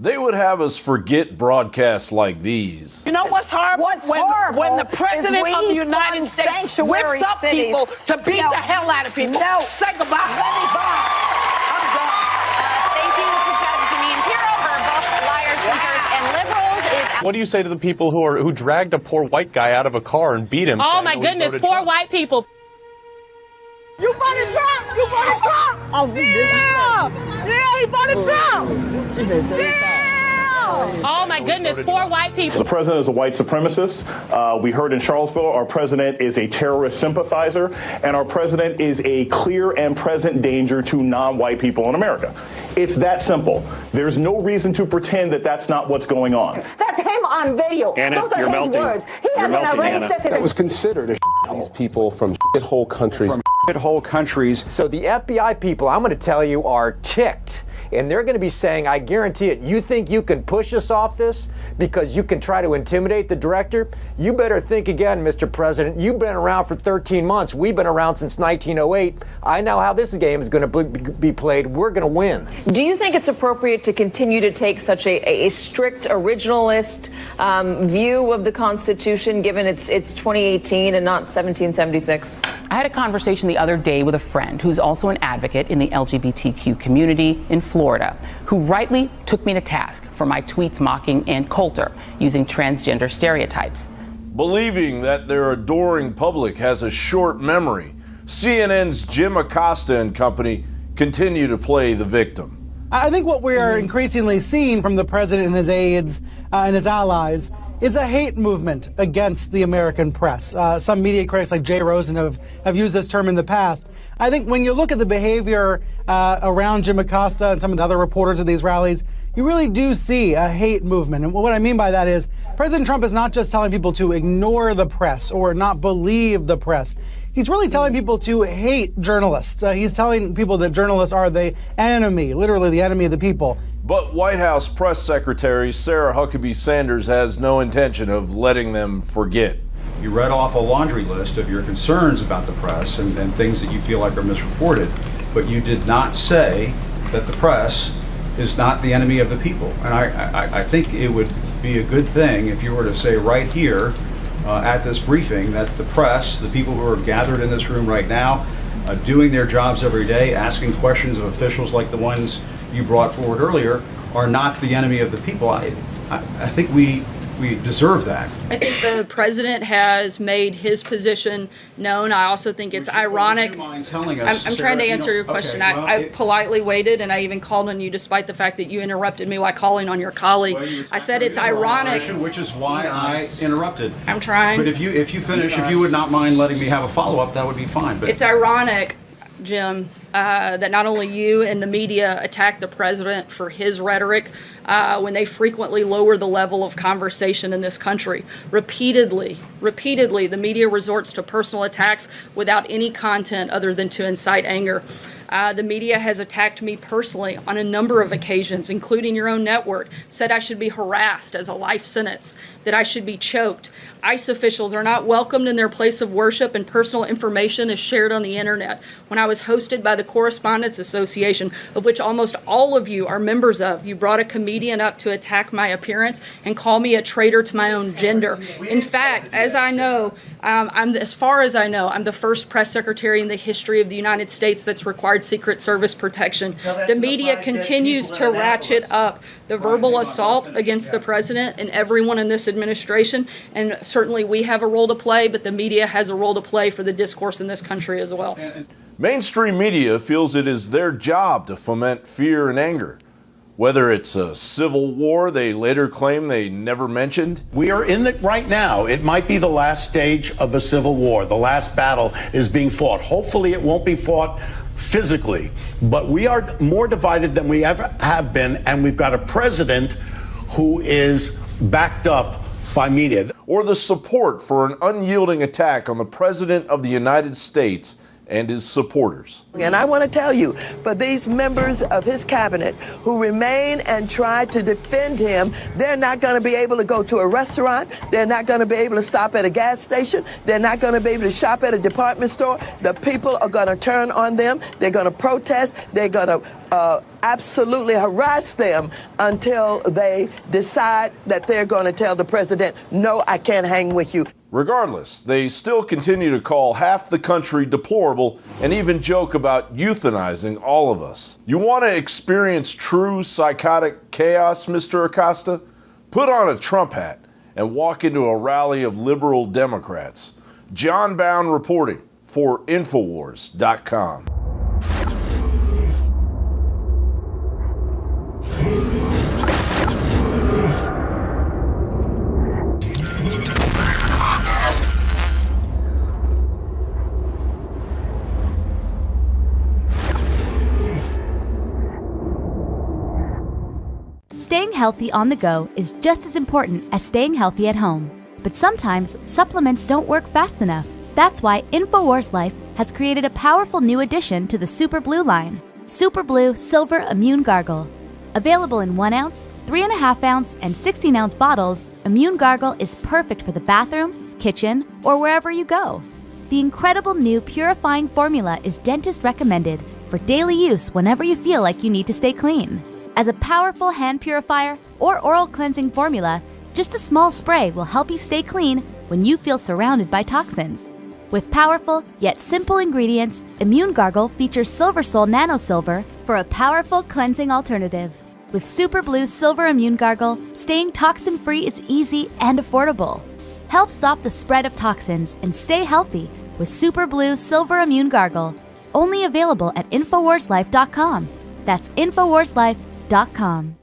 They would have us forget broadcasts like these. You know what's horrible? When the president of the United States whips up people to beat the hell out of people. No. Say goodbye. Let me buy. I'm done. Thank you to Judge Janine Pirro. Her book, Liars, Cheaters, and Liberals is... What do you say to the people who dragged a poor white guy out of a car and beat him? Oh, my goodness, poor white people. You voted Trump! You voted Trump! Oh, yeah, he voted Trump! Yeah! Oh, my goodness, poor white people. The president is a white supremacist. We heard in Charlottesville our president is a terrorist sympathizer, and our president is a clear and present danger to non-white people in America. It's that simple. There's no reason to pretend that that's not what's going on. That's him on video. Anna, those are you're his melting. words. He has an racist. That was considered these people from shithole countries. Shithole countries. So the FBI people, I'm going to tell you, are ticked. And they're going to be saying, I guarantee it, you think you can push us off this because you can try to intimidate the director? You better think again, Mr. President. You've been around for 13 months. We've been around since 1908. I know how this game is going to be played. We're going to win. Do you think it's appropriate to continue to take such a strict originalist view of the Constitution, given it's 2018 and not 1776? I had a conversation the other day with a friend who's also an advocate in the LGBTQ community in Florida, who rightly took me to task for my tweets mocking Ann Coulter using transgender stereotypes. Believing that their adoring public has a short memory, CNN's Jim Acosta and company continue to play the victim. I think what we are increasingly seeing from the president and his aides and his allies is a hate movement against the American press. Some media critics like Jay Rosen have used this term in the past. I think when you look at the behavior around Jim Acosta and some of the other reporters at these rallies, you really do see a hate movement. And what I mean by that is President Trump is not just telling people to ignore the press or not believe the press. He's really telling people to hate journalists. He's telling people that journalists are the enemy, literally the enemy of the people. But White House Press Secretary Sarah Huckabee Sanders has no intention of letting them forget. You read off a laundry list of your concerns about the press and things that you feel like are misreported, but you did not say that the press is not the enemy of the people. And I think it would be a good thing if you were to say right here at this briefing that the press, the people who are gathered in this room right now, doing their jobs every day, asking questions of officials like the ones you brought forward earlier, are not the enemy of the people. I think we deserve that. I think the president has made his position known. I also think it's ironic. I'm trying to answer your question. Okay, well, I politely waited, and I even called on you despite the fact that you interrupted me while calling on your colleague. Well, I said it's ironic. Which is why I interrupted. I'm trying. But if you finish, if you would not mind letting me have a follow-up, that would be fine. But it's ironic, Jim, that not only you and the media attack the president for his rhetoric when they frequently lower the level of conversation in this country. Repeatedly, the media resorts to personal attacks without any content other than to incite anger. The media has attacked me personally on a number of occasions, including your own network, said I should be harassed as a life sentence, that I should be choked. ICE officials are not welcomed in their place of worship, and personal information is shared on the internet. When I was hosted by the Correspondents Association, of which almost all of you are members of, you brought a comedian up to attack my appearance and call me a traitor to my own gender. In fact, as I know, as far as I know, I'm the first press secretary in the history of the United States that's required Secret Service protection. The media continues to ratchet up the verbal assault against the president and everyone in this administration, and certainly we have a role to play, but the media has a role to play for the discourse in this country as well. Mainstream media feels it is their job to foment fear and anger. Whether it's a civil war they later claim they never mentioned. We are in it right now. It might be the last stage of a civil war. The last battle is being fought. Hopefully it won't be fought physically, but we are more divided than we ever have been, and we've got a president who is backed up by media. Or the support for an unyielding attack on the President of the United States and his supporters. And I want to tell you, for these members of his cabinet who remain and try to defend him, they're not going to be able to go to a restaurant. They're not going to be able to stop at a gas station. They're not going to be able to shop at a department store. The people are going to turn on them. They're going to protest. They're going to absolutely harass them until they decide that they're going to tell the president, no, I can't hang with you. Regardless, they still continue to call half the country deplorable and even joke about euthanizing all of us. You want to experience true psychotic chaos, Mr. Acosta? Put on a Trump hat and walk into a rally of liberal Democrats. John Bound reporting for Infowars.com. Staying healthy on the go is just as important as staying healthy at home. But sometimes supplements don't work fast enough. That's why InfoWars Life has created a powerful new addition to the Super Blue line, Super Blue Silver Immune Gargle. Available in 1 ounce, 3.5 ounce, and 16 ounce bottles, Immune Gargle is perfect for the bathroom, kitchen, or wherever you go. The incredible new purifying formula is dentist recommended for daily use whenever you feel like you need to stay clean. As a powerful hand purifier or oral cleansing formula, just a small spray will help you stay clean when you feel surrounded by toxins. With powerful yet simple ingredients, Immune Gargle features Silver Sol Nano Silver for a powerful cleansing alternative. With Super Blue Silver Immune Gargle, staying toxin-free is easy and affordable. Help stop the spread of toxins and stay healthy with Super Blue Silver Immune Gargle. Only available at InfoWarsLife.com. That's InfoWarsLife.com.